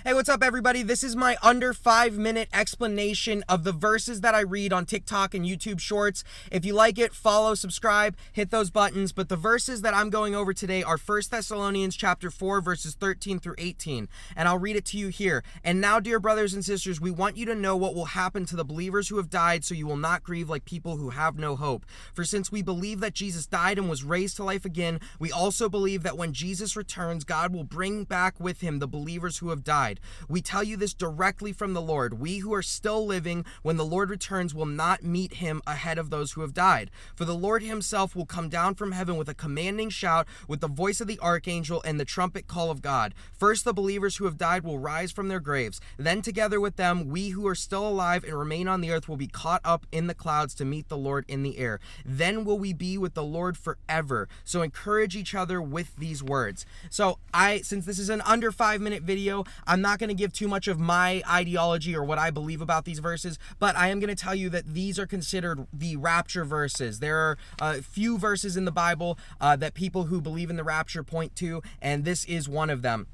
Hey, what's up, everybody? This is my under 5-minute explanation of the verses that I read on TikTok and YouTube Shorts. If you like it, follow, subscribe, hit those buttons. But the verses that I'm going over today are 1 Thessalonians chapter 4, verses 13 through 18. And I'll read it to you here. And now, dear brothers and sisters, we want you to know what will happen to the believers who have died, so you will not grieve like people who have no hope. For since we believe that Jesus died and was raised to life again, we also believe that when Jesus returns, God will bring back with him the believers who have died. We tell you this directly from the Lord. We who are still living, when the Lord returns, will not meet him ahead of those who have died. For the Lord himself will come down from heaven with a commanding shout, with the voice of the archangel and the trumpet call of God. First, the believers who have died will rise from their graves. Then together with them, we who are still alive and remain on the earth will be caught up in the clouds to meet the Lord in the air. Then will we be with the Lord forever. So encourage each other with these words. So since this is an under 5-minute video, I'm not going to give too much of my ideology or what I believe about these verses, but I am going to tell you that these are considered the rapture verses. There are a few verses in the Bible that people who believe in the rapture point to, and this is one of them.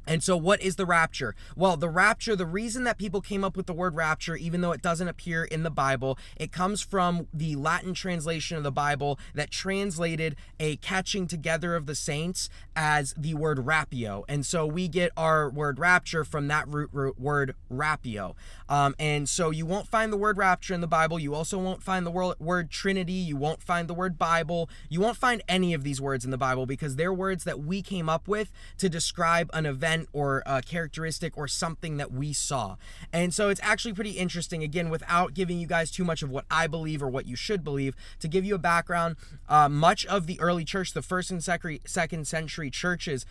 And so what is the rapture? Well, the rapture, the reason that people came up with the word rapture, even though it doesn't appear in the Bible, it comes from the Latin translation of the Bible that translated a catching together of the saints as the word rapio. And so we get our word rapture from that root word rapio. And so you won't find the word rapture in the Bible. You also won't find the word Trinity. You won't find the word Bible. You won't find any of these words in the Bible because they're words that we came up with to describe an event or a characteristic or something that we saw. And so it's actually pretty interesting, again, without giving you guys too much of what I believe or what you should believe. To give you a background, much of the early church, the first and second century churches,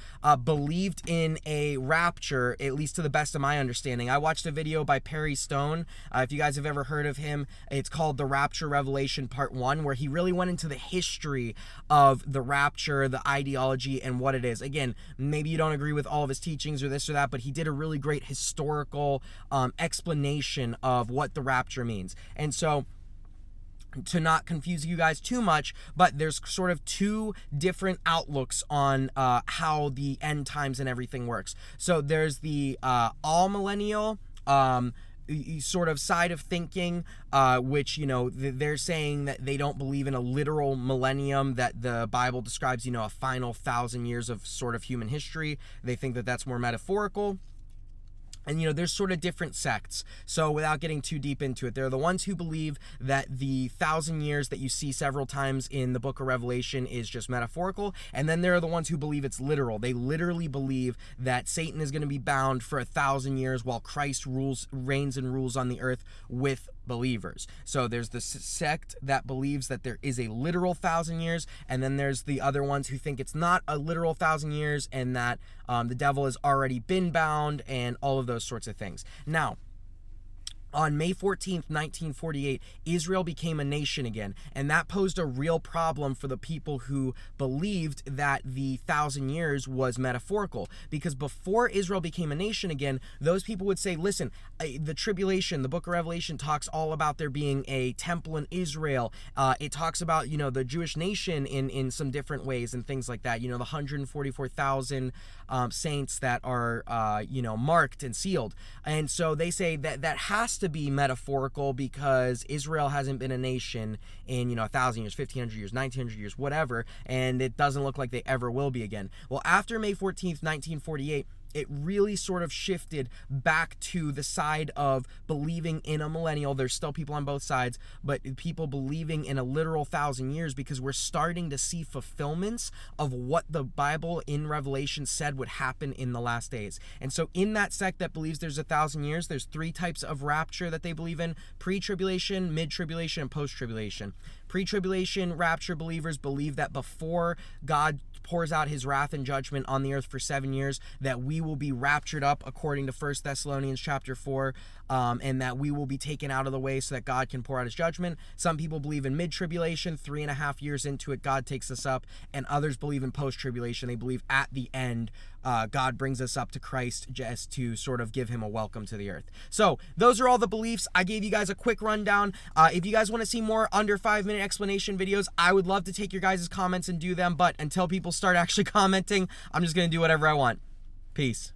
believed in a rapture, at least to the best of my understanding. I watched a video by Perry Stone. If you guys have ever heard of him, it's called The Rapture Revelation Part 1, where he really went into the history of the rapture, the ideology, and what it is. Again, maybe you don't agree with all of his teachings or this or that, but he did a really great historical explanation of what the rapture means. And so, to not confuse you guys too much, but there's sort of two different outlooks on how the end times and everything works. So there's the all millennial sort of side of thinking, which, you know, they're saying that they don't believe in a literal millennium, that the Bible describes, you know, a final 1,000 years of sort of human history. They think that that's more metaphorical. And, you know, there's sort of different sects. So without getting too deep into it, they're the ones who believe that the 1,000 years that you see several times in the book of Revelation is just metaphorical. And then there are the ones who believe it's literal. They literally believe that Satan is going to be bound for 1,000 years while Christ reigns and rules on the earth with believers. So there's the sect that believes that there is a literal 1,000 years, and then there's the other ones who think it's not a literal 1,000 years and that the devil has already been bound and all of those sorts of things. Now, on May 14th, 1948, Israel became a nation again, and that posed a real problem for the people who believed that the 1,000 years was metaphorical, because before Israel became a nation again, those people would say, listen, the tribulation, the book of Revelation talks all about there being a temple in Israel. It talks about, you know, the Jewish nation in some different ways and things like that, you know, the 144,000 saints that are, you know, marked and sealed. And so they say that that has to be metaphorical because Israel hasn't been a nation in, you know, 1,000 years, 1,500 years, 1,900 years, whatever, and it doesn't look like they ever will be again. Well, after May 14th, 1948, it really sort of shifted back to the side of believing in a millennial. There's still people on both sides, but people believing in a literal 1,000 years, because we're starting to see fulfillments of what the Bible in Revelation said would happen in the last days. And so in that sect that believes there's 1,000 years, there's three types of rapture that they believe in: pre-tribulation, mid-tribulation, and post-tribulation. Pre-tribulation rapture believers believe that before God pours out his wrath and judgment on the earth for 7 years, that we will be raptured up according to 1 Thessalonians chapter 4, and that we will be taken out of the way so that God can pour out his judgment. Some people believe in mid-tribulation, 3.5 years into it, God takes us up, and others believe in post-tribulation. They believe at the end, God brings us up to Christ just to sort of give him a welcome to the earth. So those are all the beliefs. I gave you guys a quick rundown. If you guys want to see more under 5-minute explanation videos, I would love to take your guys' comments and do them, but until people start actually commenting, I'm just going to do whatever I want. Peace.